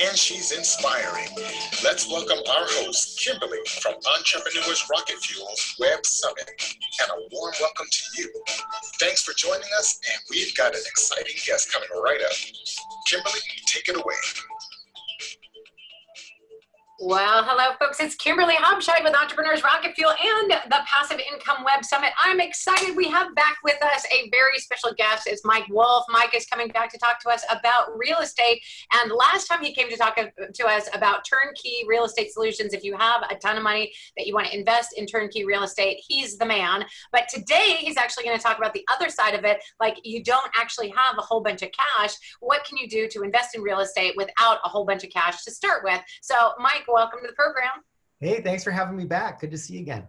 and she's inspiring. Let's welcome our host, Kimberly, from Entrepreneurs Rocket Fuel's Web Summit, and a warm welcome to you. Thanks for joining us, and we've got an exciting guest coming right up. Kimberly, take it away. Well, hello, folks. It's Kimberly Hobshite with Entrepreneurs Rocket Fuel and the Passive Income Web Summit. I'm excited. We have back with us a very special guest. It's Mike Wolf. Mike is coming back to talk to us about real estate. And last time he came to talk to us about turnkey real estate solutions. If you have a ton of money that you want to invest in turnkey real estate, he's the man. But today he's actually going to talk about the other side of it. Like, you don't actually have a whole bunch of cash. What can you do to invest in real estate without a whole bunch of cash to start with? So, Mike, welcome to the program. Hey, thanks for having me back. Good to see you again.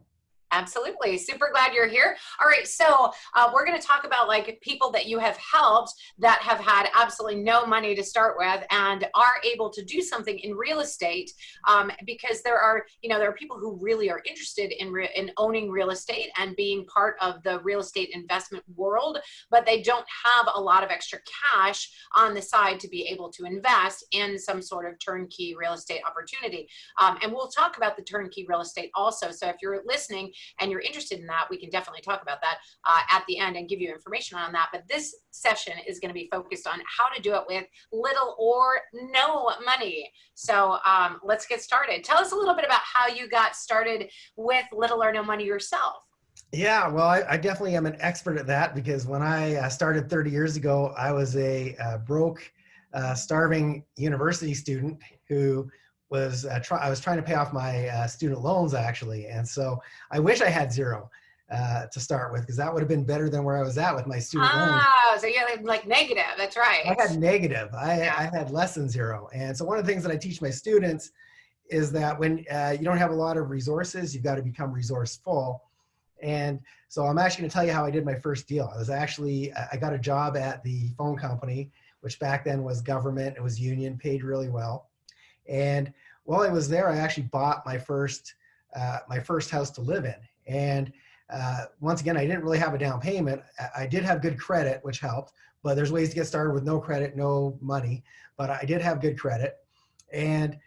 Absolutely. Super glad you're here. All right. So we're going to talk about like people that you have helped that have had absolutely no money to start with and are able to do something in real estate because there are people who really are interested in owning real estate and being part of the real estate investment world, but they don't have a lot of extra cash on the side to be able to invest in some sort of turnkey real estate opportunity. And we'll talk about the turnkey real estate also. So if you're listening and you're interested in that, we can definitely talk about that at the end and give you information on that. But this session is going to be focused on how to do it with little or no money. So let's get started. Tell us a little bit about how you got started with little or no money yourself. Yeah, well, I definitely am an expert at that because when I started 30 years ago, I was a broke, starving university student who was I was trying to pay off my student loans actually. And so I wish I had zero to start with because that would have been better than where I was at with my student loans. Oh, so you had like negative, that's right. I had negative, I had less than zero. And so one of the things that I teach my students is that when you don't have a lot of resources, you've got to become resourceful. And so I'm actually gonna tell you how I did my first deal. I got a job at the phone company, which back then was government, it was union, paid really well. And while I was there, I actually bought my first house to live in. And once again, I didn't really have a down payment. I did have good credit, which helped, but there's ways to get started with no credit, no money, but I did have good credit. And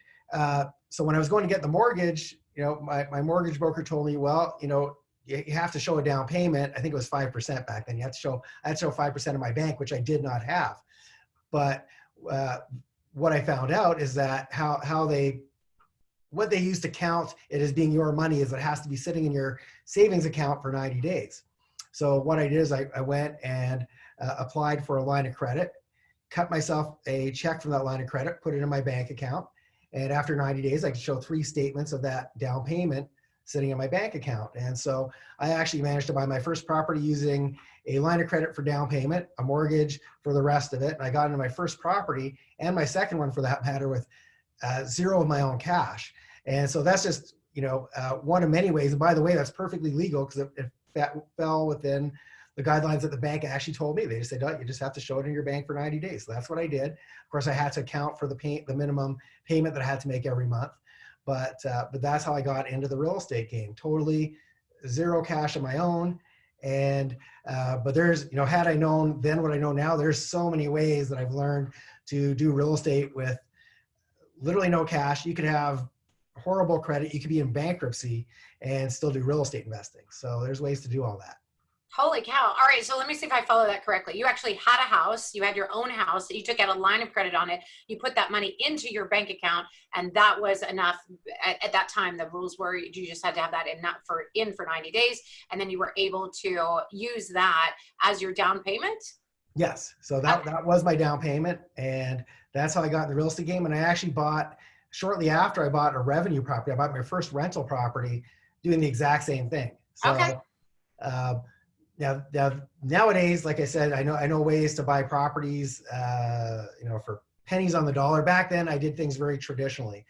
so when I was going to get the mortgage, my mortgage broker told me, well, you have to show a down payment. I think it was 5% back then. I had to show 5% of my bank, which I did not have. But what I found out is that what they use to count it as being your money is it has to be sitting in your savings account for 90 days. So what I did is I went and applied for a line of credit, cut myself a check from that line of credit, put it in my bank account. And after 90 days, I could show 3 statements of that down payment sitting in my bank account. And so I actually managed to buy my first property using a line of credit for down payment, a mortgage for the rest of it. And I got into my first property and my second one for that matter with zero of my own cash. And so that's just, one of many ways. And by the way, that's perfectly legal because it fell within the guidelines that the bank actually told me. They just said, oh, you just have to show it in your bank for 90 days. So that's what I did. Of course, I had to account for the minimum payment that I had to make every month. But that's how I got into the real estate game. Totally zero cash of my own. And, but there's, had I known then what I know now, there's so many ways that I've learned to do real estate with literally no cash. You could have horrible credit. You could be in bankruptcy and still do real estate investing. So there's ways to do all that. Holy cow. All right. So let me see if I follow that correctly. You actually had a house. You had your own house. You took out a line of credit on it. You put that money into your bank account. And that was enough. At that time, the rules were you just had to have that in for 90 days. And then you were able to use that as your down payment? Yes. So that was my down payment. And that's how I got in the real estate game. And I actually shortly after I bought a revenue property, I bought my first rental property doing the exact same thing. So, okay. Now, nowadays, like I said, I know ways to buy properties, for pennies on the dollar. Back then, I did things very traditionally.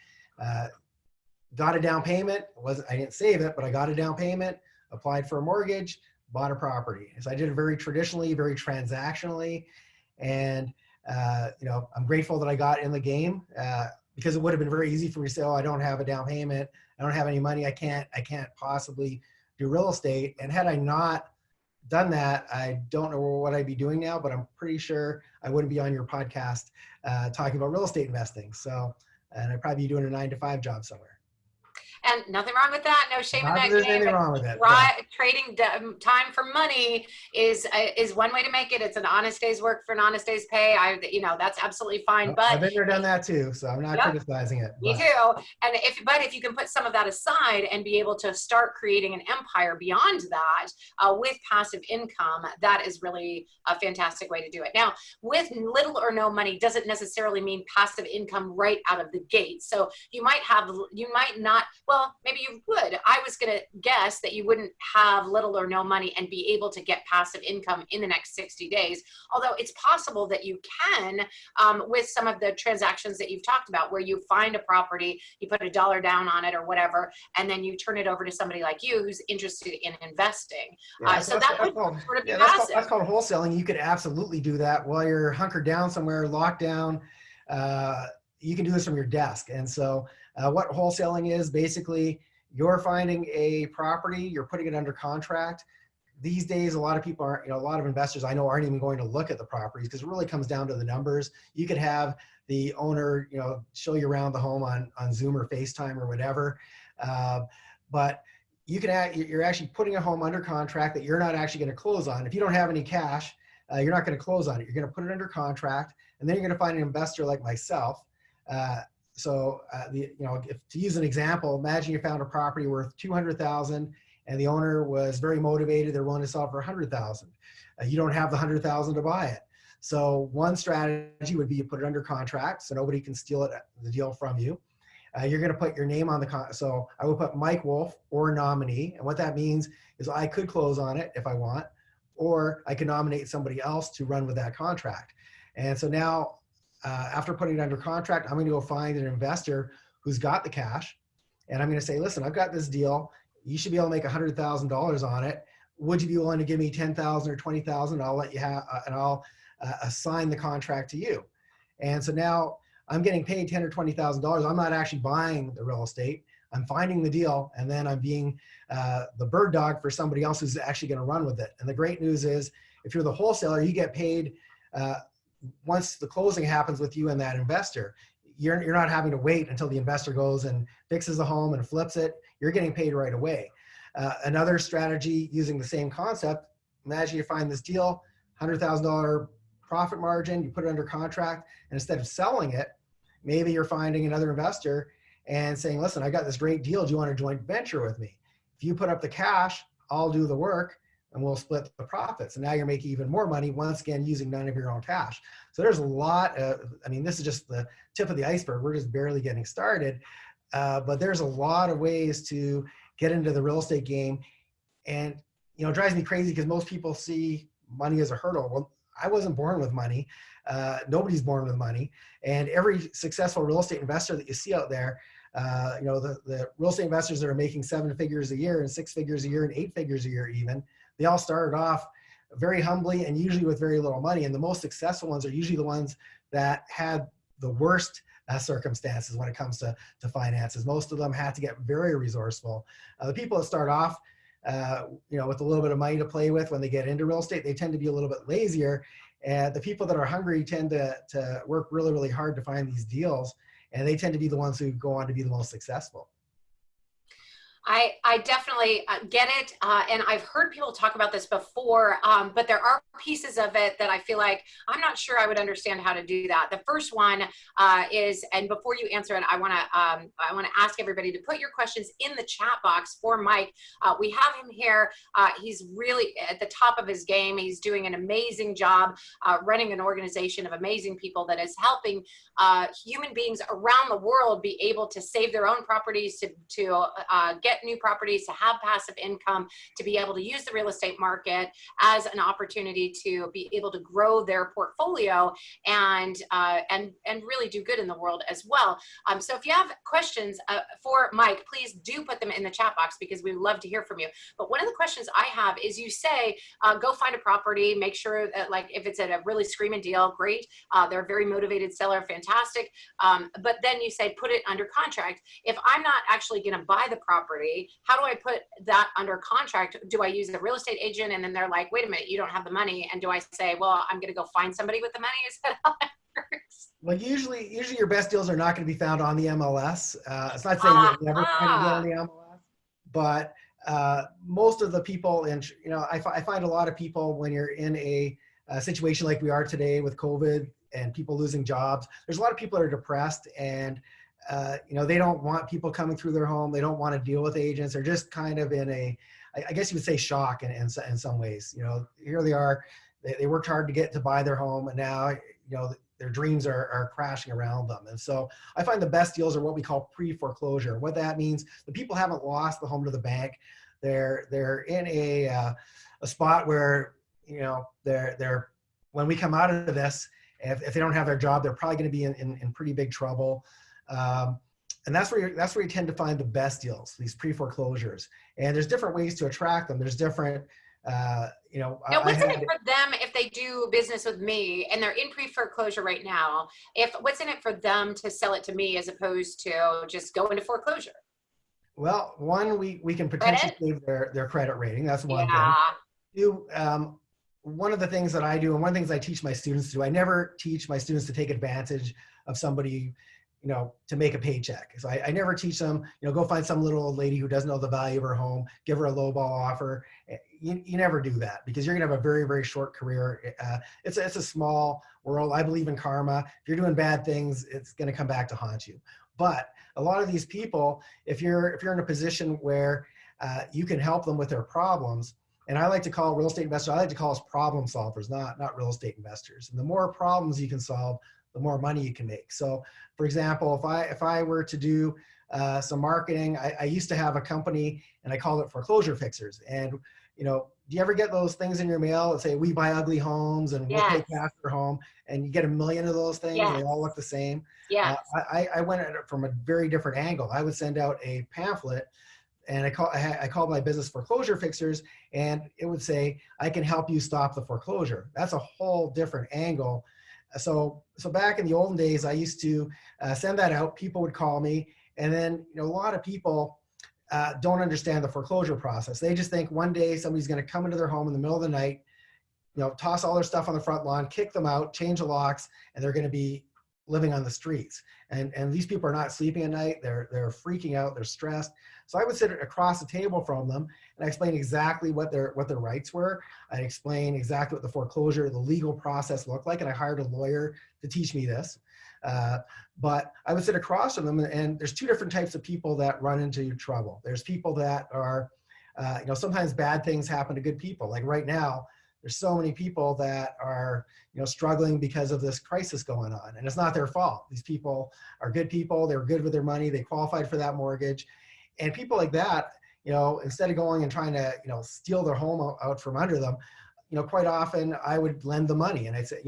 Got a down payment. I didn't save it, but I got a down payment, applied for a mortgage, bought a property. So I did it very traditionally, very transactionally. And, I'm grateful that I got in the game because it would have been very easy for me to say, oh, I don't have a down payment. I don't have any money. I can't possibly do real estate. And had I not done that, I don't know what I'd be doing now, but I'm pretty sure I wouldn't be on your podcast talking about real estate investing. So, and I'd probably be doing a 9-to-5 job somewhere. And nothing wrong with that. No shame in Not that that there's game. anything wrong with it. Trading time for money is one way to make it. It's an honest day's work for an honest day's pay. That's absolutely fine. But I've been there, done that too, so I'm not criticizing it. Me too. And if you can put some of that aside and be able to start creating an empire beyond that with passive income, that is really a fantastic way to do it. Now, with little or no money doesn't necessarily mean passive income right out of the gate. So you might not, well, maybe you would. I was going to guess that you wouldn't have little or no money and be able to get passive income in the next 60 days. Although it's possible that you can with some of the transactions that you've talked about, where you find a property, you put $1 down on it or whatever, and then you turn it over to somebody like you who's interested in investing. So that would sort of be passive. That's called wholesaling. You could absolutely do that while you're hunkered down somewhere, locked down. You can do this from your desk. And so what wholesaling is, basically, you're finding a property, you're putting it under contract. These days, a lot of people aren't, a lot of investors I know aren't even going to look at the properties, because it really comes down to the numbers. You could have the owner, show you around the home on Zoom or FaceTime or whatever. But you're actually putting a home under contract that you're not actually going to close on. If you don't have any cash, you're not going to close on it. You're going to put it under contract, and then you're going to find an investor like myself. If to use an example, imagine you found a property worth $200,000 and the owner was very motivated. They're willing to sell for $100,000. You don't have the $100,000 to buy it. So one strategy would be you put it under contract so nobody can steal the deal from you. You're going to put your name on so I would put Mike Wolf or nominee. And what that means is I could close on it if I want, or I can nominate somebody else to run with that contract. And so now, after putting it under contract, I'm going to go find an investor who's got the cash. And I'm going to say, listen, I've got this deal. You should be able to make $100,000 on it. Would you be willing to give me $10,000 or $20,000? I'll let you have, and I'll assign the contract to you. And so now I'm getting paid $10,000 or $20,000. I'm not actually buying the real estate. I'm finding the deal, and then I'm being the bird dog for somebody else who's actually going to run with it. And the great news is, if you're the wholesaler, you get paid once the closing happens with you and that investor. You're not having to wait until the investor goes and fixes the home and flips it. You're getting paid right away. Another strategy using the same concept, imagine you find this deal, $100,000 profit margin, you put it under contract, and instead of selling it, maybe you're finding another investor and saying, listen, I got this great deal. Do you want a joint venture with me? If you put up the cash, I'll do the work, and we'll split the profits. And now you're making even more money, once again, using none of your own cash. So there's a lot of, this is just the tip of the iceberg. We're just barely getting started. But there's a lot of ways to get into the real estate game. And, it drives me crazy because most people see money as a hurdle. Well, I wasn't born with money. Nobody's born with money. And every successful real estate investor that you see out there, the real estate investors that are making 7 figures a year and 6 figures a year and 8 figures a year even, they all started off very humbly and usually with very little money. And the most successful ones are usually the ones that had the worst circumstances when it comes to finances. Most of them had to get very resourceful. The people that start off, with a little bit of money to play with when they get into real estate, they tend to be a little bit lazier. And the people that are hungry tend to work really, really hard to find these deals. And they tend to be the ones who go on to be the most successful. I definitely get it. And I've heard people talk about this before, but there are pieces of it that I feel like I'm not sure I would understand how to do that. The first one is, and before you answer it, I want to ask everybody to put your questions in the chat box for Mike. We have him here. He's really at the top of his game. He's doing an amazing job running an organization of amazing people that is helping human beings around the world be able to save their own properties, to get new properties, to have passive income, to be able to use the real estate market as an opportunity to be able to grow their portfolio and really do good in the world as well. So if you have questions for Mike, please do put them in the chat box because we would love to hear from you. But one of the questions I have is, you say, go find a property, make sure that, like, if it's at a really screaming deal, great. They're a very motivated seller, fantastic. But then you say, put it under contract. If I'm not actually going to buy the property, property. How do I put that under contract? Do I use a real estate agent? And then they're like, wait a minute, you don't have the money. And do I say, well, I'm going to go find somebody with the money? Is that how that works? Well, usually your best deals are not going to be found on the MLS. It's not saying you'll never find a deal on the MLS, but most of the people, and I find a lot of people when you're in a situation like we are today with COVID and people losing jobs, there's a lot of people that are depressed, and they don't want people coming through their home. They don't want to deal with agents. They're just kind of in I guess you would say shock in some ways. Here they are. They worked hard to buy their home, and now their dreams are crashing around them. And so I find the best deals are what we call pre-foreclosure. What that means, the people haven't lost the home to the bank. They're in a spot where, they're when we come out of this, if they don't have their job, they're probably going to be in pretty big trouble. And that's where you tend to find the best deals, these pre-foreclosures. And there's different ways to attract them. There's different, Now, what's in it for them if they do business with me and they're in pre-foreclosure right now? What's in it for them to sell it to me as opposed to just go into foreclosure? Well, one, we can potentially save their credit rating. That's one thing. Two, one of the things that I do, and one of the things I teach my students to do, I never teach my students to take advantage of somebody, to make a paycheck. So I never teach them, go find some little old lady who doesn't know the value of her home, give her a lowball offer. You never do that, because you're gonna have a very, very short career. It's a small world. I believe in karma. If you're doing bad things, it's gonna come back to haunt you. But a lot of these people, if you're in a position where you can help them with their problems, and I like to call real estate investors, I like to call us problem solvers, not real estate investors. And the more problems you can solve, the more money you can make. So, for example, if I were to do some marketing, I used to have a company, and I called it Foreclosure Fixers. And do you ever get those things in your mail that say, "We buy ugly homes," and "We'll take cash for home," and you get 1,000,000 of those things, and they all look the same? Yeah. I went at it from a very different angle. I would send out a pamphlet, and I called my business Foreclosure Fixers, and it would say, "I can help you stop the foreclosure." That's a whole different angle. So back in the olden days, I used to send that out. People would call me, and then a lot of people don't understand the foreclosure process. They just think one day somebody's going to come into their home in the middle of the night, toss all their stuff on the front lawn, kick them out, change the locks, and they're going to be living on the streets. And these people are not sleeping at night. They're freaking out. They're stressed. So I would sit across the table from them, and I explain exactly what their rights were. I explain exactly what the foreclosure, the legal process looked like, and I hired a lawyer to teach me this. But I would sit across from them, and there's two different types of people that run into trouble. There's people that are, sometimes bad things happen to good people. Like right now, there's so many people that are, struggling because of this crisis going on, and it's not their fault. These people are good people. They were good with their money. They qualified for that mortgage. And people like that, instead of going and trying to, steal their home out from under them, quite often I would lend the money, and I'd say,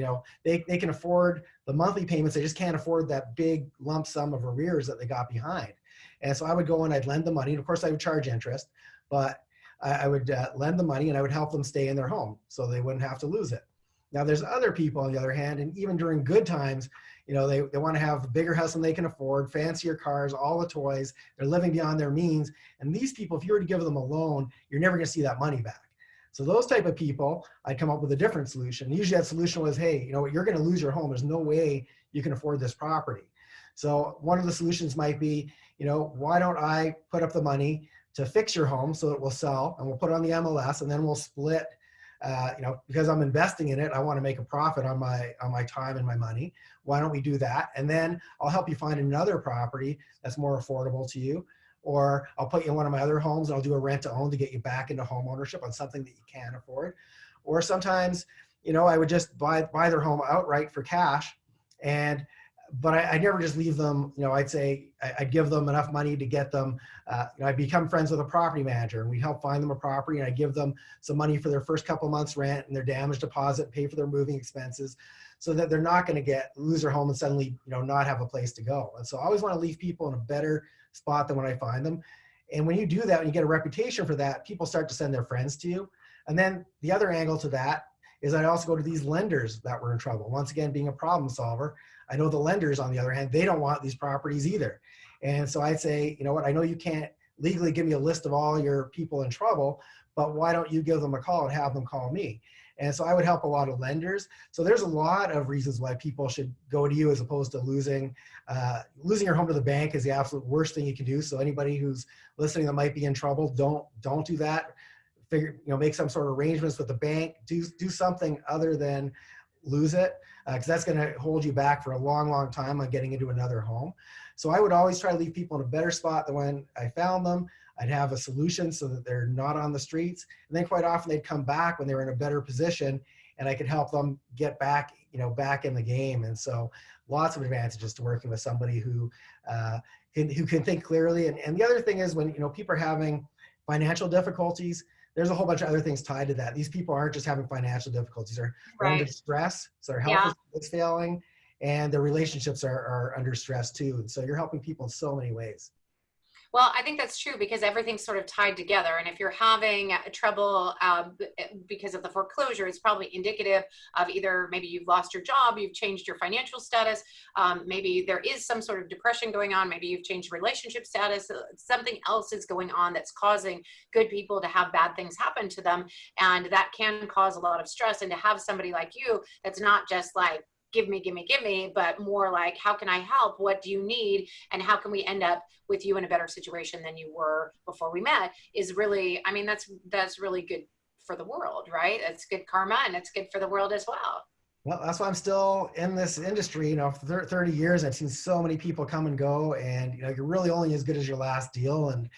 they can afford the monthly payments. They just can't afford that big lump sum of arrears that they got behind. And so I would go and I'd lend the money. And of course I would charge interest, but I would lend the money, and I would help them stay in their home so they wouldn't have to lose it. Now there's other people on the other hand, and even during good times, they want to have a bigger house than they can afford, fancier cars, all the toys. They're living beyond their means. And these people, if you were to give them a loan, you're never going to see that money back. So those type of people, I'd come up with a different solution. Usually that solution was, hey, you're going to lose your home. There's no way you can afford this property. So one of the solutions might be, why don't I put up the money to fix your home so it will sell, and we'll put it on the MLS, and then we'll split, because I'm investing in it, I want to make a profit on my time and my money. Why don't we do that? And then I'll help you find another property that's more affordable to you. Or I'll put you in one of my other homes, and I'll do a rent to own to get you back into home ownership on something that you can afford. Or sometimes, I would just buy their home outright for cash. But I never just leave them, I'd say I'd give them enough money to get them, I'd become friends with a property manager, and we help find them a property, and I give them some money for their first couple months rent and their damage deposit, pay for their moving expenses, so that they're not going to lose their home and suddenly, not have a place to go. And so I always want to leave people in a better spot than when I find them. And when you do that, when you get a reputation for that, people start to send their friends to you. And then the other angle to that is I also go to these lenders that were in trouble. Once again, being a problem solver, I know the lenders, on the other hand, they don't want these properties either. And so I'd say, you know what, I know you can't legally give me a list of all your people in trouble, but why don't you give them a call and have them call me? And so I would help a lot of lenders. So there's a lot of reasons why people should go to you as opposed to losing your home to the bank is the absolute worst thing you can do. So anybody who's listening that might be in trouble, don't do that. Make some sort of arrangements with the bank. Do something other than lose it, because that's going to hold you back for a long, long time on getting into another home. So I would always try to leave people in a better spot than when I found them. I'd have a solution so that they're not on the streets. And then quite often they'd come back when they were in a better position, and I could help them get back, back in the game. And so lots of advantages to working with somebody who can think clearly. And the other thing is when, people are having financial difficulties, there's a whole bunch of other things tied to that. These people aren't just having financial difficulties, they're under stress. So their health is failing, and their relationships are under stress too. And so you're helping people in so many ways. Well, I think that's true because everything's sort of tied together. And if you're having trouble because of the foreclosure, it's probably indicative of either maybe you've lost your job, you've changed your financial status, maybe there is some sort of depression going on, maybe you've changed relationship status, something else is going on that's causing good people to have bad things happen to them. And that can cause a lot of stress. And to have somebody like you that's not just like, give me, but more like, how can I help? What do you need? And how can we end up with you in a better situation than you were before we met is really, I mean, that's really good for the world, right? It's good karma, and it's good for the world as well. Well, that's why I'm still in this industry. For 30 years, I've seen so many people come and go, and, you're really only as good as your last deal. And,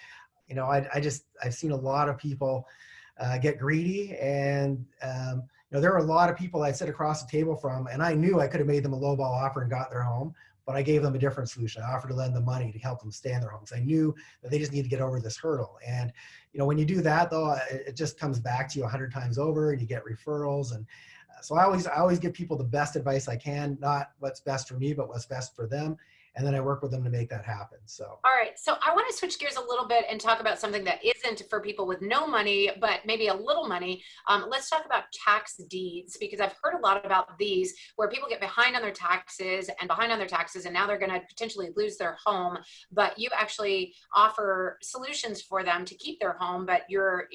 I've seen a lot of people get greedy, and, there were a lot of people I sit across the table from, and I knew I could have made them a lowball offer and got their home, but I gave them a different solution. I offered to lend them money to help them stay in their homes. I knew that they just need to get over this hurdle. And, when you do that, though, it just comes back to you 100 times over, and you get referrals. And so I always give people the best advice I can, not what's best for me, but what's best for them. And then I work with them to make that happen. So, all right. So I want to switch gears a little bit and talk about something that isn't for people with no money, but maybe a little money. Let's talk about tax deeds, because I've heard a lot about these where people get behind on their taxes, and now they're going to potentially lose their home, but you actually offer solutions for them to keep their home, but you're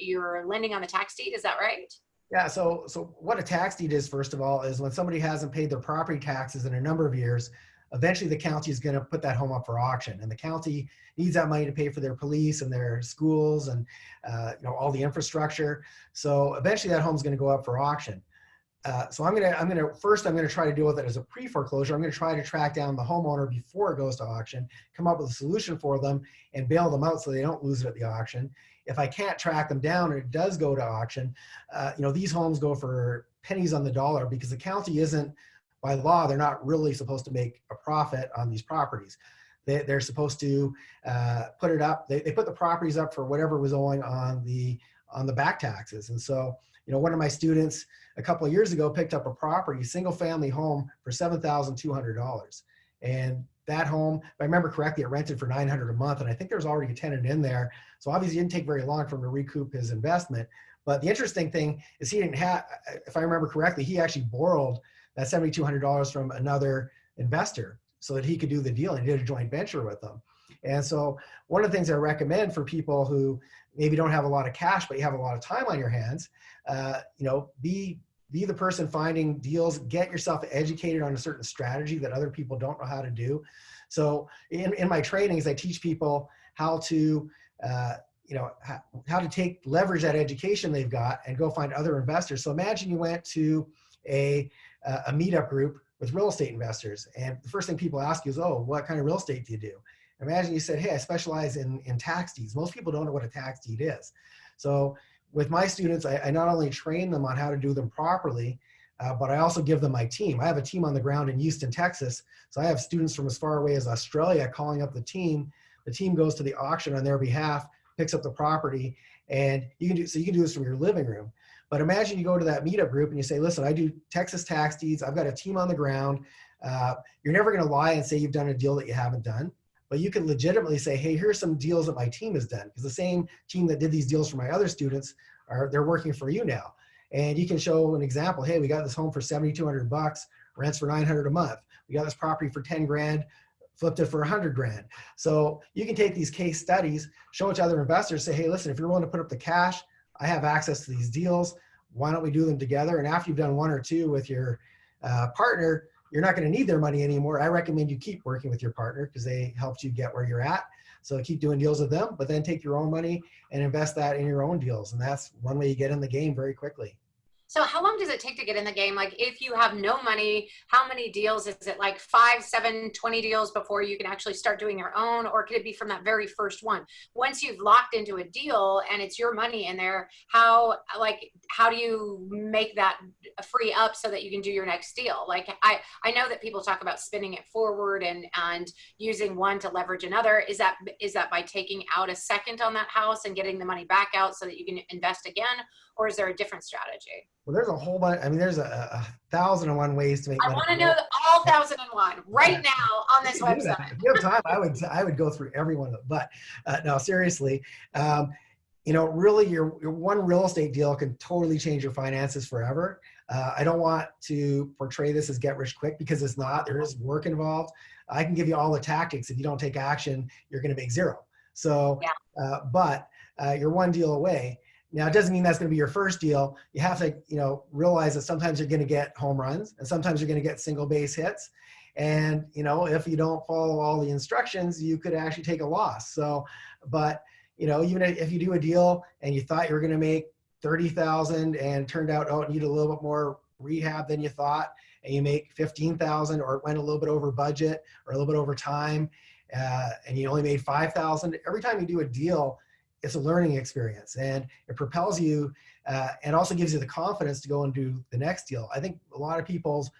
lending on the tax deed. Is that right? Yeah. So what a tax deed is, first of all, is when somebody hasn't paid their property taxes in a number of years. Eventually the county is going to put that home up for auction, and the county needs that money to pay for their police and their schools and all the infrastructure. So eventually that home is going to go up for auction. So I'm going to try to deal with it as a pre-foreclosure. I'm going to try to track down the homeowner before it goes to auction, come up with a solution for them, and bail them out so they don't lose it at the auction. If I can't track them down and it does go to auction, these homes go for pennies on the dollar, because the county isn't, by law, they're not really supposed to make a profit on these properties. They're supposed to put it up. They put the properties up for whatever was owing on the back taxes. And so, one of my students a couple of years ago picked up a property, single family home, for $7,200. And that home, if I remember correctly, it rented for $900 a month. And I think there's already a tenant in there. So obviously it didn't take very long for him to recoup his investment. But the interesting thing is he didn't have, if I remember correctly, he actually borrowed that $7,200 from another investor so that he could do the deal, and he did a joint venture with them. And so one of the things I recommend for people who maybe don't have a lot of cash, but you have a lot of time on your hands, be the person finding deals, get yourself educated on a certain strategy that other people don't know how to do. So in my trainings, I teach people how to, how to leverage that education they've got and go find other investors. So imagine you went to a meetup group with real estate investors, and the first thing people ask you is, oh, what kind of real estate do you do? Imagine you said, hey, I specialize in tax deeds. Most people don't know what a tax deed is. So with my students, I not only train them on how to do them properly, but I also give them my team. I have a team on the ground in Houston, Texas. So I have students from as far away as Australia calling up the team. The team goes to the auction on their behalf, picks up the property, and you can do this from your living room. But imagine you go to that meetup group and you say, listen, I do Texas tax deeds. I've got a team on the ground. You're never going to lie and say you've done a deal that you haven't done. But you can legitimately say, hey, here's some deals that my team has done. Because the same team that did these deals for my other students, they're working for you now. And you can show an example. Hey, we got this home for $7,200, rents for $900 a month. We got this property for 10 grand, flipped it for 100 grand. So you can take these case studies, show it to other investors, say, hey, listen, if you're willing to put up the cash, I have access to these deals. Why don't we do them together? And after you've done one or two with your partner, you're not going to need their money anymore. I recommend you keep working with your partner because they helped you get where you're at. So keep doing deals with them, but then take your own money and invest that in your own deals. And that's one way you get in the game very quickly. So how long does it take to get in the game? Like if you have no money, how many deals? Is it like 5, 7, 20 deals before you can actually start doing your own? Or could it be from that very first one? Once you've locked into a deal and it's your money in there, how do you make that free up so that you can do your next deal? Like I know that people talk about spinning it forward and using one to leverage another. Is that by taking out a second on that house and getting the money back out so that you can invest again? Or is there a different strategy? Well, there's a whole bunch. I mean, there's a 1,001 ways to make money. I want to know all 1,001 right now on this website. If you have time, I would go through every one of them. But no, seriously, really your one real estate deal can totally change your finances forever. I don't want to portray this as get rich quick because it's not. There is work involved. I can give you all the tactics. If you don't take action, you're going to make zero. So, yeah. But you're one deal away. Now, it doesn't mean that's going to be your first deal. You have to, realize that sometimes you're going to get home runs and sometimes you're going to get single base hits. And, if you don't follow all the instructions, you could actually take a loss. So, but, even if you do a deal and you thought you were going to make 30,000 and it turned out, it needed a little bit more rehab than you thought, and you make 15,000 or it went a little bit over budget or a little bit over time, and you only made 5,000, every time you do a deal, it's a learning experience and it propels you and also gives you the confidence to go and do the next deal. I think a lot of people's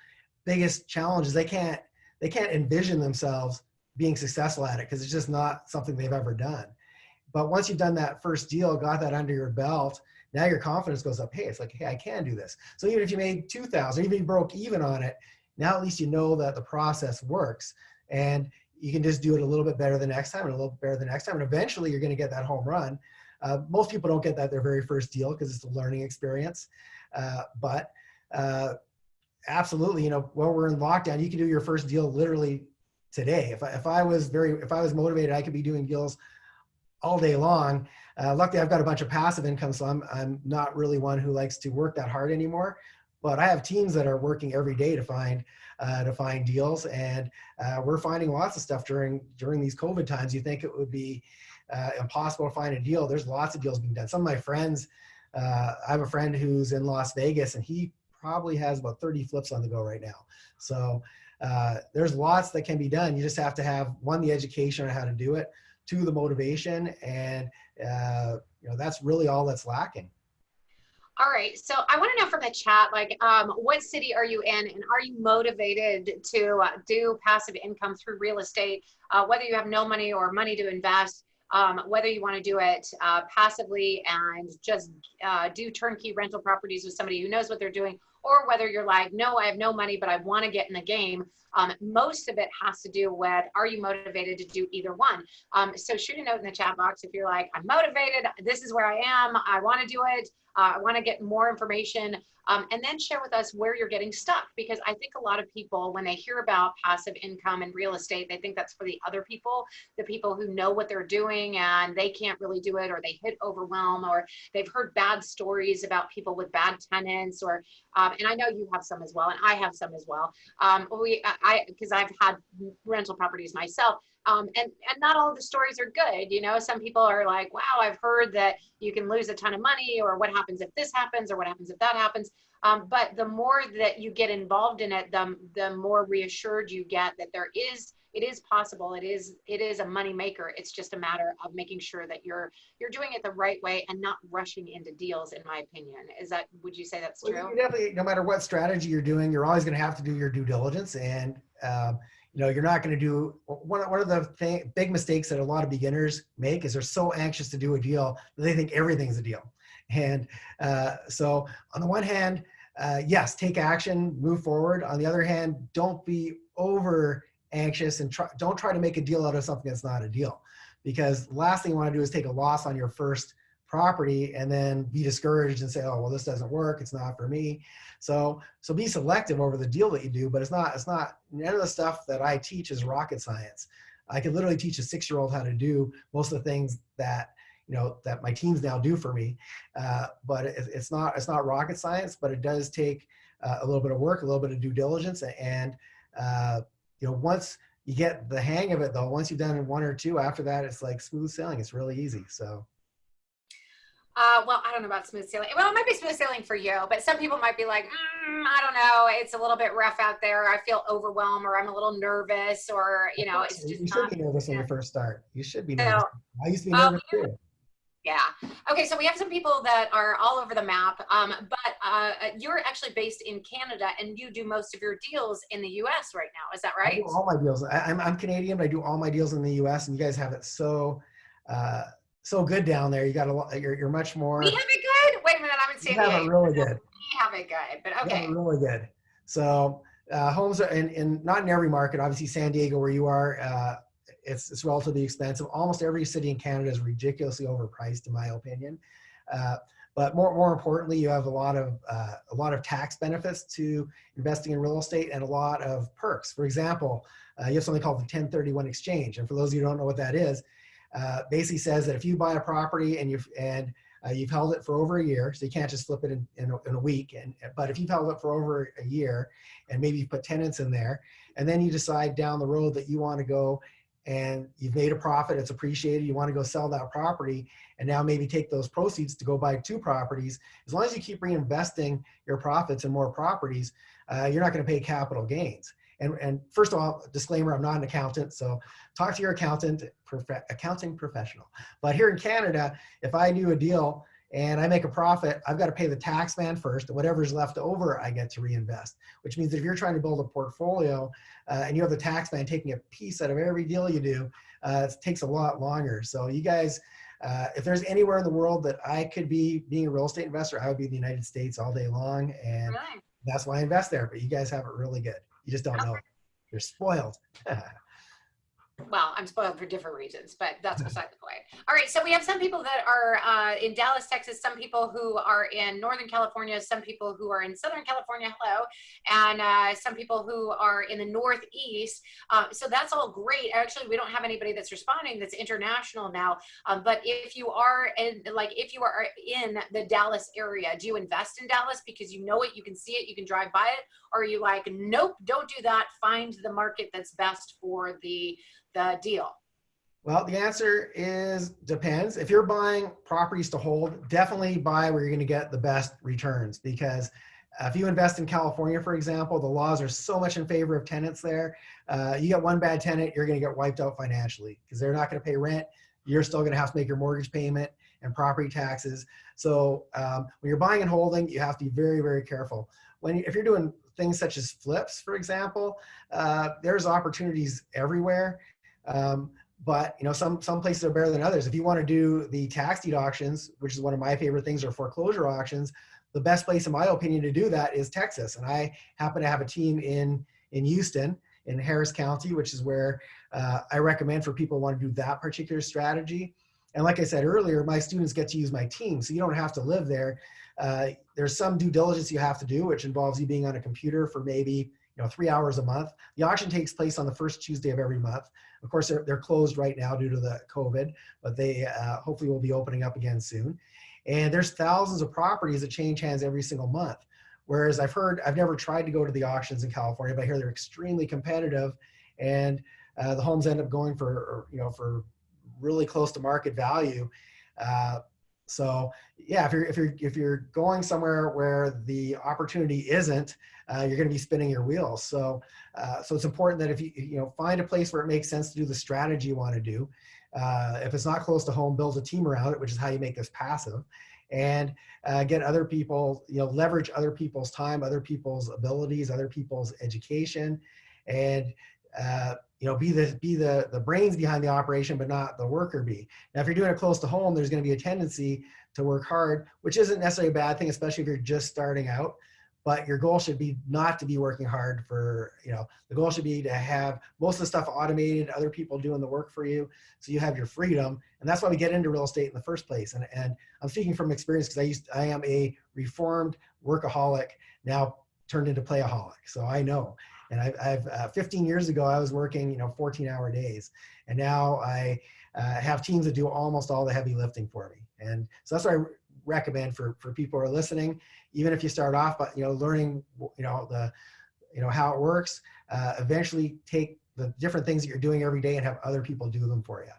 biggest challenge is they can't envision themselves being successful at it because it's just not something they've ever done. But once you've done that first deal, got that under your belt, now your confidence goes up. Hey, it's like, hey, I can do this. So even if you made 2,000, even if you broke even on it, now at least you know that the process works. And you can just do it a little bit better the next time and a little bit better the next time. And eventually you're going to get that home run. Most people don't get that their very first deal because it's a learning experience. But absolutely, when we're in lockdown, you can do your first deal literally today. If I was motivated, I could be doing deals all day long. Luckily, I've got a bunch of passive income, so I'm not really one who likes to work that hard anymore. But I have teams that are working every day to find deals, and we're finding lots of stuff during these COVID times. You think it would be impossible to find a deal. There's lots of deals being done. Some of my friends, I have a friend who's in Las Vegas, and he probably has about 30 flips on the go right now. So there's lots that can be done. You just have to have, one, the education on how to do it, two, the motivation, and that's really all that's lacking. All right. So I want to know from the chat, what city are you in and are you motivated to do passive income through real estate, whether you have no money or money to invest, whether you want to do it passively and just do turnkey rental properties with somebody who knows what they're doing, or whether you're like, no, I have no money, but I want to get in the game. Most of it has to do with, are you motivated to do either one? So shoot a note in the chat box if you're like, I'm motivated, this is where I am, I want to do it, I want to get more information, and then share with us where you're getting stuck. Because I think a lot of people, when they hear about passive income and real estate, they think that's for the other people, the people who know what they're doing and they can't really do it, or they hit overwhelm, or they've heard bad stories about people with bad tenants, or and I know you have some as well, and I have some as well. Because I've had rental properties myself. And not all of the stories are good. Some people are like, wow, I've heard that you can lose a ton of money, or what happens if this happens, or what happens if that happens. But the more that you get involved in it, the more reassured you get that it is possible. It is a money maker. It's just a matter of making sure that you're doing it the right way and not rushing into deals, in my opinion. Would you say that's true? Well, you definitely, no matter what strategy you're doing, you're always going to have to do your due diligence. And, you're not going to do, one of the big mistakes that a lot of beginners make is they're so anxious to do a deal that they think everything's a deal. And so on the one hand, yes, take action, move forward. On the other hand, don't be over anxious and don't try to make a deal out of something that's not a deal. Because the last thing you want to do is take a loss on your first property and then be discouraged and say, oh, well, this doesn't work. It's not for me. So be selective over the deal that you do, but it's not, none of the stuff that I teach is rocket science. I could literally teach a 6-year-old how to do most of the things that, that my teams now do for me. But it's not rocket science, but it does take a little bit of work, a little bit of due diligence. And, once you get the hang of it though, once you've done one or two, after that, it's like smooth sailing. It's really easy. So. Well, I don't know about smooth sailing. Well, it might be smooth sailing for you, but some people might be like, I don't know. It's a little bit rough out there. I feel overwhelmed, or I'm a little nervous, or, it's just you should be nervous when you first start. You should be so, nervous. I used to be nervous too. Yeah. Okay. So we have some people that are all over the map, but you're actually based in Canada, and you do most of your deals in the U.S. right now. Is that right? I do all my deals. I'm Canadian, but I do all my deals in the U.S. and you guys have it so good down there. You got a lot. You're much more. We have it good. Wait a minute. I'm in San Diego. You have it really good. We have it good, but okay. You have it really good. So homes are in not in every market. Obviously, San Diego, where you are. It's relatively expensive. Almost every city in Canada is ridiculously overpriced, in my opinion. But more importantly, you have a lot of tax benefits to investing in real estate and a lot of perks. For example, you have something called the 1031 exchange, and for those of you who don't know what that is, basically says that if you buy a property and you've held it for over a year, so you can't just flip it in a week, but if you've held it for over a year and maybe you put tenants in there, and then you decide down the road that you want to go and you've made a profit, it's appreciated, you want to go sell that property, and now maybe take those proceeds to go buy 2 properties. As long as you keep reinvesting your profits in more properties, you're not going to pay capital gains. And first of all, disclaimer, I'm not an accountant, so talk to your accounting professional. But here in Canada, if I do a deal and I make a profit, I've got to pay the tax man first, and whatever's left over, I get to reinvest, which means that if you're trying to build a portfolio and you have the tax man taking a piece out of every deal you do, it takes a lot longer. So you guys, if there's anywhere in the world that I could be being a real estate investor, I would be in the United States all day long, and that's why I invest there. But you guys have it really good. You just don't know. You're spoiled. Well, I'm spoiled for different reasons, but that's beside the point. All right, so we have some people that are in Dallas, Texas, some people who are in Northern California, some people who are in Southern California, hello, and some people who are in the Northeast. So that's all great. Actually, we don't have anybody that's responding that's international now, but if you are in the Dallas area, do you invest in Dallas because you know it, you can see it, you can drive by it, or are you like, nope, don't do that, find the market that's best for the deal? Well, the answer is depends. If you're buying properties to hold, definitely buy where you're going to get the best returns, because if you invest in California, for example, the laws are so much in favor of tenants there. You get one bad tenant, you're going to get wiped out financially because they're not going to pay rent. You're still going to have to make your mortgage payment and property taxes. So when you're buying and holding, you have to be very, very careful. If you're doing things such as flips, for example, there's opportunities everywhere. But some places are better than others. If you want to do the tax deed auctions, which is one of my favorite things, or foreclosure auctions, the best place in my opinion to do that is Texas. And I happen to have a team in Houston, in Harris County, which is where I recommend for people who want to do that particular strategy. And like I said earlier, my students get to use my team, so you don't have to live there. There's some due diligence you have to do, which involves you being on a computer for maybe 3 hours a month. The auction takes place on the first Tuesday of every month. Of course, they're closed right now due to the COVID, but they hopefully will be opening up again soon. And there's thousands of properties that change hands every single month. Whereas I've never tried to go to the auctions in California, but I hear they're extremely competitive, and the homes end up going for really close to market value. So yeah, if you're going somewhere where the opportunity isn't, you're going to be spinning your wheels. So it's important that if you find a place where it makes sense to do the strategy you want to do. If it's not close to home, build a team around it, which is how you make this passive, and get other people, leverage other people's time, other people's abilities, other people's education, and be the brains behind the operation, but not the worker bee. Now, if you're doing it close to home, there's going to be a tendency to work hard, which isn't necessarily a bad thing, especially if you're just starting out. but your goal should be not to be working hard for, the goal should be to have most of the stuff automated, other people doing the work for you, so you have your freedom. And that's why we get into real estate in the first place. And I'm speaking from experience because I am a reformed workaholic, now turned into playaholic. So I know. And I've 15 years ago, I was working, 14-hour days. And now I have teams that do almost all the heavy lifting for me. And so that's what I recommend for people who are listening, even if you start off by, learning, how it works, eventually take the different things that you're doing every day and have other people do them for you.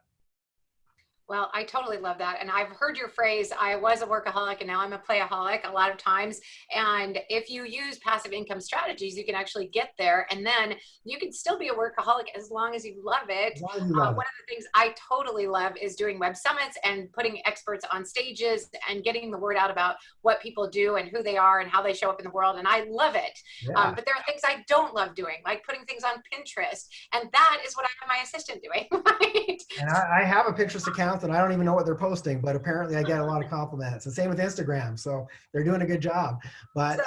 Well, I totally love that. And I've heard your phrase, I was a workaholic and now I'm a playaholic, a lot of times. And if you use passive income strategies, you can actually get there. And then you can still be a workaholic as long as you love it. As long as you love it. One of the things I totally love is doing web summits and putting experts on stages and getting the word out about what people do and who they are and how they show up in the world. And I love it. Yeah. But there are things I don't love doing, like putting things on Pinterest. And that is what I have my assistant doing, right? And I have a Pinterest account and I don't even know what they're posting, but apparently I get a lot of compliments. And same with Instagram. So they're doing a good job. But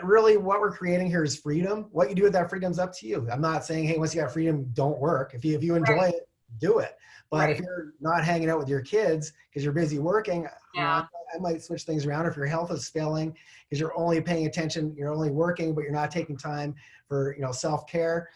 really what we're creating here is freedom. What you do with that freedom is up to you. I'm not saying, hey, once you got freedom, don't work. If you enjoy it, do it. But if you're not hanging out with your kids because you're busy working, I might switch things around. If your health is failing because you're only paying attention, you're only working, but you're not taking time for, self-care.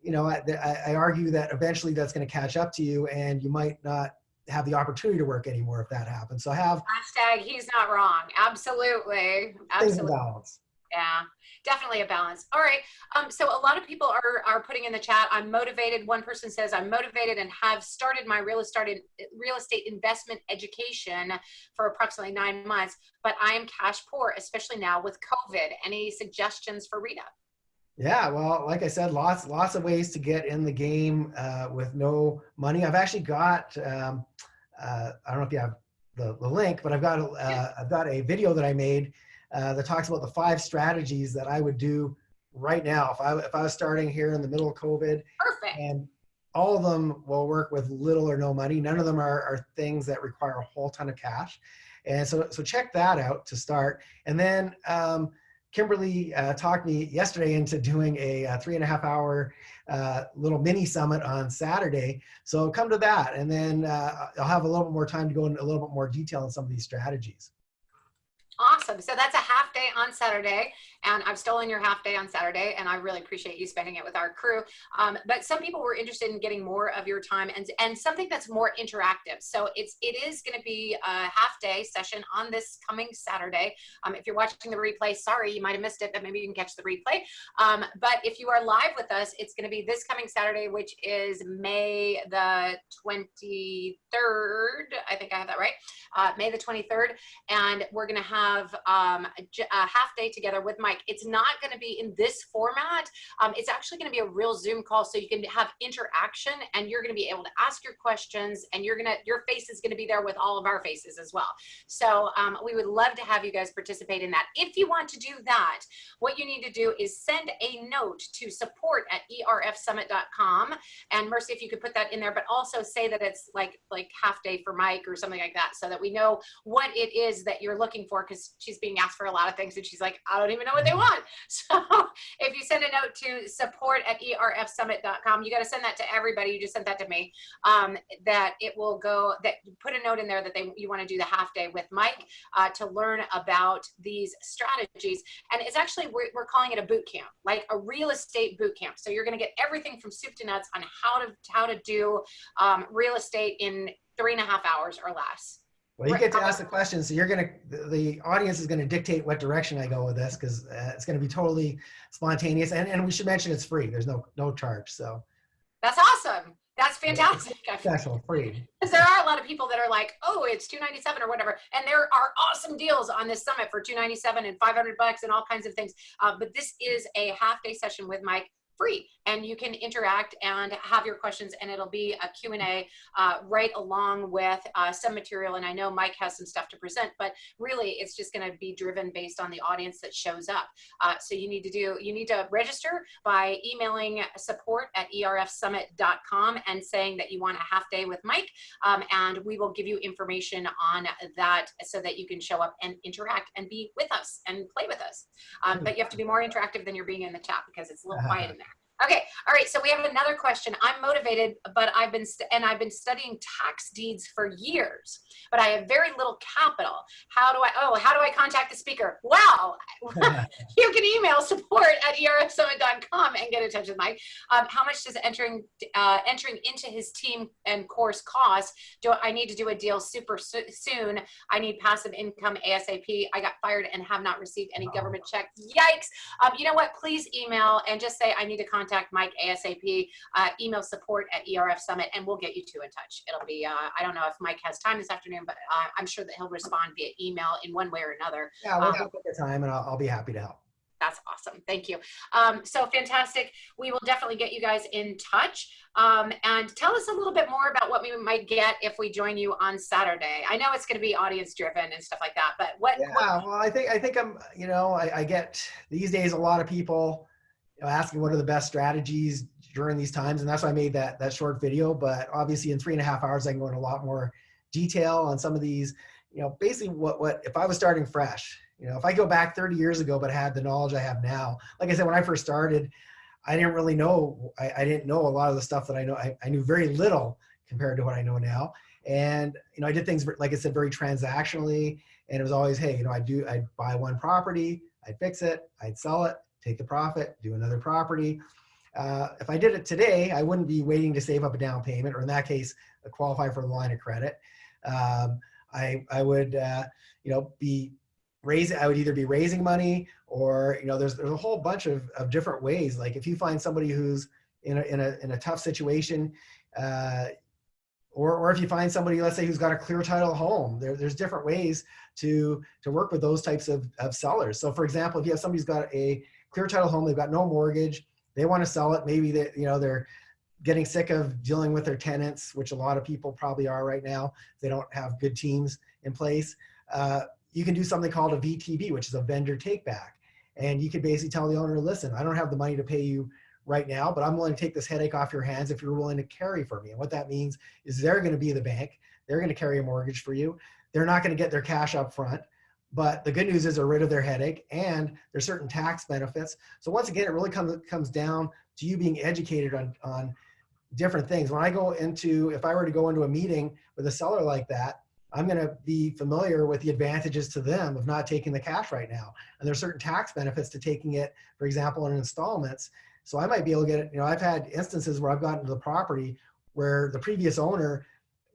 I argue that eventually that's going to catch up to you and you might not have the opportunity to work anymore if that happens. So hashtag he's not wrong. Absolutely. Balance. Yeah, definitely a balance. All right. So a lot of people are putting in the chat, I'm motivated. One person says, I'm motivated and have started my real estate investment education for approximately 9 months, but I am cash poor, especially now with COVID. Any suggestions for Rita? Yeah, well, like I said, lots of ways to get in the game with no money. I've actually got, I don't know if you have the link, but I've got a video that I made that talks about the 5 strategies that I would do right now if I was starting here in the middle of COVID. Perfect. And all of them will work with little or no money. None of them are things that require a whole ton of cash. And so check that out to start. And then Kimberly talked me yesterday into doing a 3.5-hour little mini summit on Saturday. So come to that. And then I'll have a little bit more time to go into a little bit more detail on some of these strategies. Awesome. So that's a half day on Saturday, and I've stolen your half day on Saturday, and I really appreciate you spending it with our crew. But some people were interested in getting more of your time and something that's more interactive. So it is going to be a half day session on this coming Saturday. If you're watching the replay, sorry, you might have missed it, but maybe you can catch the replay. But if you are live with us, it's going to be this coming Saturday, which is May the 23rd. I think I have that right. May the 23rd. And we're going to have a half day together with Mike. It's not going to be in this format. It's actually going to be a real Zoom call, so you can have interaction and you're going to be able to ask your questions, and your face is going to be there with all of our faces as well. So we would love to have you guys participate in that. If you want to do that, what you need to do is send a note to support@erfsummit.com. And Mercy, if you could put that in there, but also say that it's like half day for Mike or something like that, so that we know what it is that you're looking for, because she's being asked for a lot of things and she's like, I don't even know what they want. So if you send a note to support@erfsummit.com, you got to send that to everybody. You just sent that to me. That it will go, that put a note in there that you want to do the half day with Mike to learn about these strategies. And it's actually, we're calling it a boot camp, like a real estate boot camp. So you're going to get everything from soup to nuts on how to do real estate in 3.5 hours or less. Well, you get to ask the questions, so the audience is going to dictate what direction I go with this, because it's going to be totally spontaneous. And we should mention it's free. There's no charge. So that's awesome. That's fantastic. Special, free. Because there are a lot of people that are like, oh, it's $297 or whatever. And there are awesome deals on this summit for $297 and $500 and all kinds of things. But this is a half day session with Mike, free. and you can interact and have your questions, and it'll be a Q&A right along with some material. And I know Mike has some stuff to present, but really it's just going to be driven based on the audience that shows up. So you need to register by emailing support@erfsummit.com and saying that you want a half day with Mike, and we will give you information on that so that you can show up and interact and be with us and play with us. But you have to be more interactive than you're being in the chat because it's a little quiet in there. Okay, all right, so we have another question. I'm motivated, but I've been studying tax deeds for years, but I have very little capital. How do I contact the speaker? Well, you can email support@erfsummit.com and get in touch with Mike. How much does entering into his team and course cost? Do I need to do a deal super soon? I need passive income ASAP. I got fired and have not received any government check. Yikes. You know what? Please email and just say I need to contact Mike ASAP. Email support@erfsummit and we'll get you two in touch. It'll be, I don't know if Mike has time this afternoon, but I'm sure that he'll respond via email in one way or another. Yeah, we'll take the time and I'll be happy to help. That's awesome. Thank you. So fantastic. We will definitely get you guys in touch. And tell us a little bit more about what we might get if we join you on Saturday. I know it's going to be audience driven and stuff like that, but what? Yeah, well, I think I'm, I get these days a lot of people asking what are the best strategies during these times. And that's why I made that short video, but obviously in 3.5 hours, I can go into a lot more detail on some of these, basically what, if I was starting fresh, if I go back 30 years ago, but had the knowledge I have now, like I said, when I first started, I didn't really know, I didn't know a lot of the stuff that I know. I knew very little compared to what I know now. And, I did things, like I said, very transactionally. And it was always, hey, I'd buy one property, I'd fix it, I'd sell it, take the profit, do another property. If I did it today, I wouldn't be waiting to save up a down payment, or in that case, qualify for the line of credit. I would, I would either be raising money or, there's a whole bunch of different ways. Like if you find somebody who's in a tough situation, or if you find somebody, let's say, who's got a clear title home, there's different ways to work with those types of sellers. So for example, if you have somebody who's got a clear title home, they've got no mortgage, they want to sell it, maybe they're getting sick of dealing with their tenants, which a lot of people probably are right now. They don't have good teams in place. You can do something called a VTB, which is a vendor take back. And you can basically tell the owner, listen, I don't have the money to pay you right now, but I'm willing to take this headache off your hands if you're willing to carry for me. And what that means is they're going to be the bank. They're going to carry a mortgage for you. They're not going to get their cash up front. But the good news is they're rid of their headache and there's certain tax benefits. So once again, it really comes down to you being educated on different things. When I go into, if I were to go into a meeting with a seller like that, I'm going to be familiar with the advantages to them of not taking the cash right now. And there's certain tax benefits to taking it, for example, in installments. So I might be able to get it. I've had instances where I've gotten to the property where the previous owner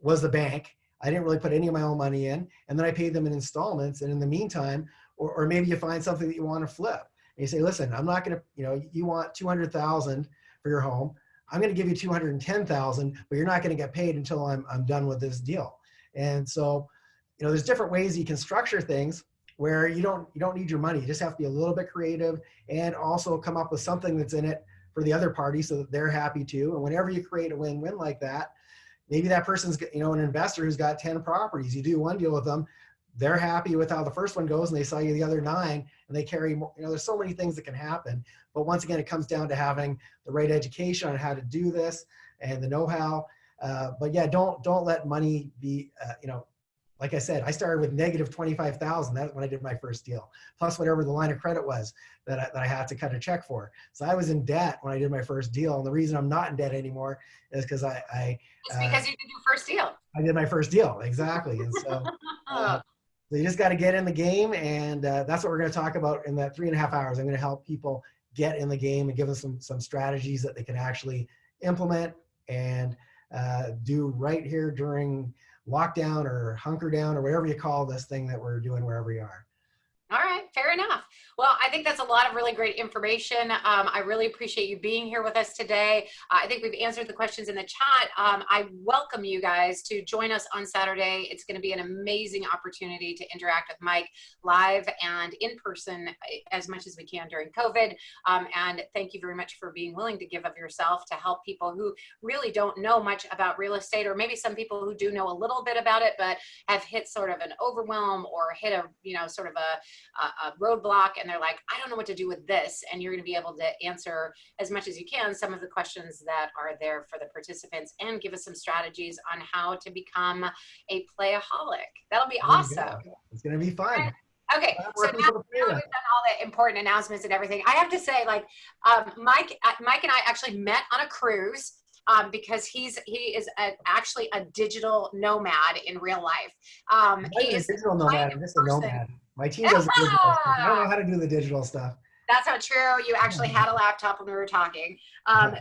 was the bank. I didn't really put any of my own money in, and then I paid them in installments. And in the meantime, or maybe you find something that you want to flip, and you say, listen, I'm not going to, you want $200,000 for your home. I'm going to give you $210,000, but you're not going to get paid until I'm done with this deal. And so, there's different ways you can structure things where you don't need your money. You just have to be a little bit creative and also come up with something that's in it for the other party so that they're happy too. And whenever you create a win-win like that, maybe that person's, an investor who's got 10 properties. You do one deal with them, they're happy with how the first one goes and they sell you the other 9 and they carry more. There's so many things that can happen. But once again, it comes down to having the right education on how to do this and the know-how. But yeah, don't let money be, like I said, I started with negative $25,000. That's when I did my first deal, plus whatever the line of credit was that I had to cut a check for. So I was in debt when I did my first deal. And the reason I'm not in debt anymore is because it's because you did your first deal. I did my first deal, exactly. And so, so you just got to get in the game. And that's what we're going to talk about in that 3.5 hours. I'm going to help people get in the game and give them some strategies that they can actually implement and do right here during lockdown or hunker down or whatever you call this thing that we're doing wherever you are. All right, fair enough. Well, I think that's a lot of really great information. I really appreciate you being here with us today. I think we've answered the questions in the chat. I welcome you guys to join us on Saturday. It's going to be an amazing opportunity to interact with Mike live and in person as much as we can during COVID. And thank you very much for being willing to give of yourself to help people who really don't know much about real estate, or maybe some people who do know a little bit about it, but have hit sort of an overwhelm or hit a, sort of a roadblock, and they're like, I don't know what to do with this. And you're going to be able to answer as much as you can some of the questions that are there for the participants, and give us some strategies on how to become a playaholic. That'll be awesome. It's going to be fun. Okay, so now we've done all the important announcements and everything. I have to say, like, Mike and I actually met on a cruise. Because he is actually a digital nomad in real life. He is a digital nomad. I'm just a nomad. My team does the digital stuff. I don't know how to do the digital stuff. That's not true. You actually had a laptop when we were talking.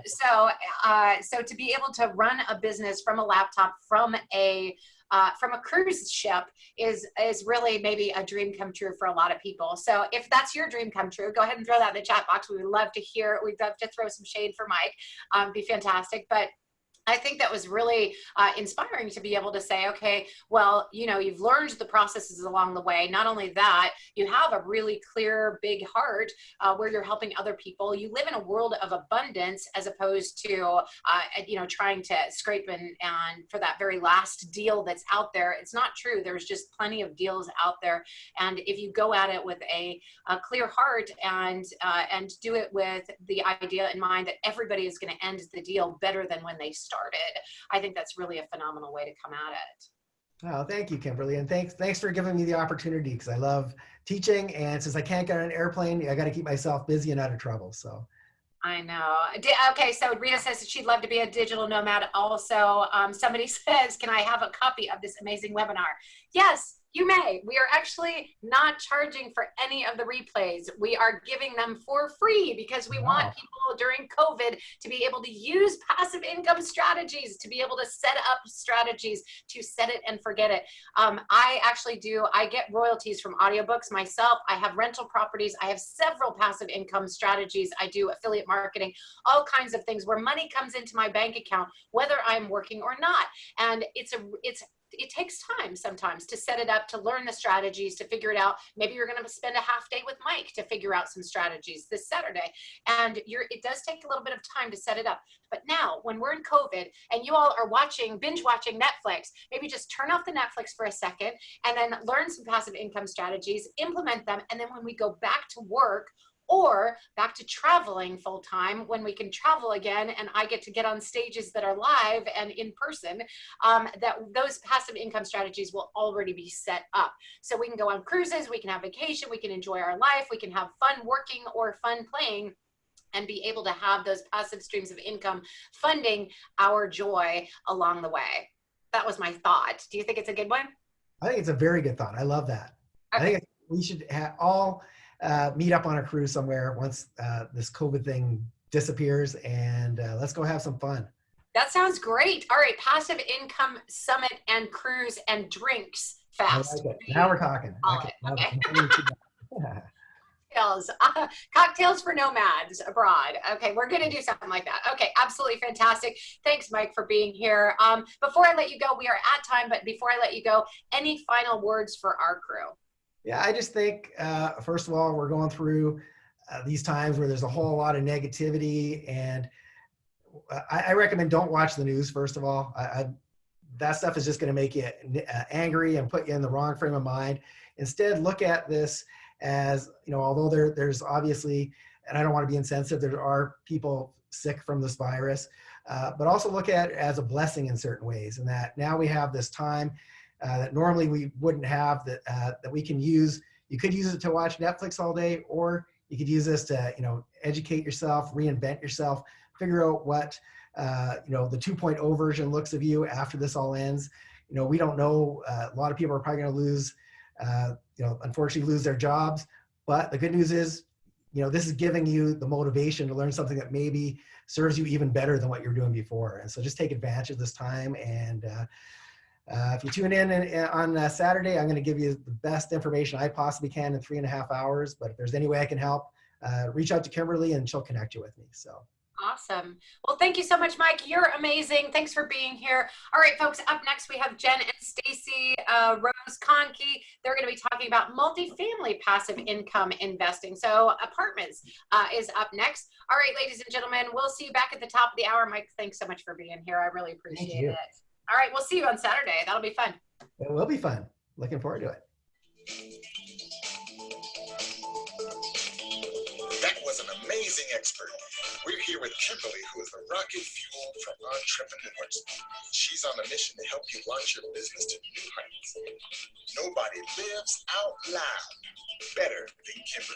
So to be able to run a business from a laptop from a cruise ship is really maybe a dream come true for a lot of people. So if that's your dream come true, go ahead and throw that in the chat box. We would love to hear. We'd love to throw some shade for Mike. Be fantastic. But I think that was really inspiring to be able to say, okay, well, you've learned the processes along the way. Not only that, you have a really clear, big heart where you're helping other people. You live in a world of abundance as opposed to, trying to scrape and for that very last deal that's out there. It's not true. There's just plenty of deals out there. And if you go at it with a clear heart and do it with the idea in mind that everybody is going to end the deal better than when they started, I think that's really a phenomenal way to come at it. Oh, thank you, Kimberly. And thanks for giving me the opportunity, because I love teaching. And since I can't get on an airplane, I got to keep myself busy and out of trouble. So I know. Okay, so Rita says that she'd love to be a digital nomad also. Somebody says, can I have a copy of this amazing webinar? Yes, you may. We are actually not charging for any of the replays. We are giving them for free because we want people during COVID to be able to use passive income strategies, to be able to set up strategies, to set it and forget it. I get royalties from audiobooks myself. I have rental properties. I have several passive income strategies. I do affiliate marketing, all kinds of things where money comes into my bank account, whether I'm working or not. And it takes time sometimes to set it up, to learn the strategies, to figure it out. Maybe you're going to spend a half day with Mike to figure out some strategies this Saturday. And it does take a little bit of time to set it up. But now when we're in COVID and you all are binge watching Netflix, maybe just turn off the Netflix for a second and then learn some passive income strategies, implement them. And then when we go back to work, or back to traveling full time, when we can travel again and I get to get on stages that are live and in person, that those passive income strategies will already be set up. So we can go on cruises, we can have vacation, we can enjoy our life, we can have fun working or fun playing, and be able to have those passive streams of income funding our joy along the way. That was my thought. Do you think it's a good one? I think it's a very good thought. I love that. Okay. I think we should all meet up on a cruise somewhere once this COVID thing disappears, and let's go have some fun. That sounds great. All right, passive income summit and cruise and drinks fast. I like it. Now we're talking. Okay. Cocktails for nomads abroad. Okay, we're going to do something like that. Okay, absolutely fantastic. Thanks, Mike, for being here. Before I let you go, we are at time, but before I let you go, any final words for our crew? Yeah, I just think, first of all, we're going through these times where there's a whole lot of negativity, and I recommend don't watch the news, first of all. That stuff is just going to make you angry and put you in the wrong frame of mind. Instead, look at this as, although there's obviously, and I don't want to be insensitive, there are people sick from this virus, but also look at it as a blessing in certain ways, and that now we have this time that normally we wouldn't have, that we can use. You could use it to watch Netflix all day, or you could use this to, educate yourself, reinvent yourself, figure out what, the 2.0 version looks of you after this all ends. We don't know. A lot of people are probably going to lose, unfortunately lose their jobs. But the good news is, this is giving you the motivation to learn something that maybe serves you even better than what you're doing before. And so just take advantage of this time. And If you tune in on Saturday, I'm going to give you the best information I possibly can in 3.5 hours. But if there's any way I can help, reach out to Kimberly and she'll connect you with me. So. Awesome. Well, thank you so much, Mike. You're amazing. Thanks for being here. All right, folks, up next we have Jen and Stacy Rose Conkey. They're going to be talking about multifamily passive income investing. So apartments is up next. All right, ladies and gentlemen, we'll see you back at the top of the hour. Mike, thanks so much for being here. I really appreciate it. All right, we'll see you on Saturday. That'll be fun. It will be fun. Looking forward to it. That was an amazing expert. We're here with Kimberly, who is the rocket fuel from entrepreneurs. She's on a mission to help you launch your business to new heights. Nobody lives out loud better than Kimberly.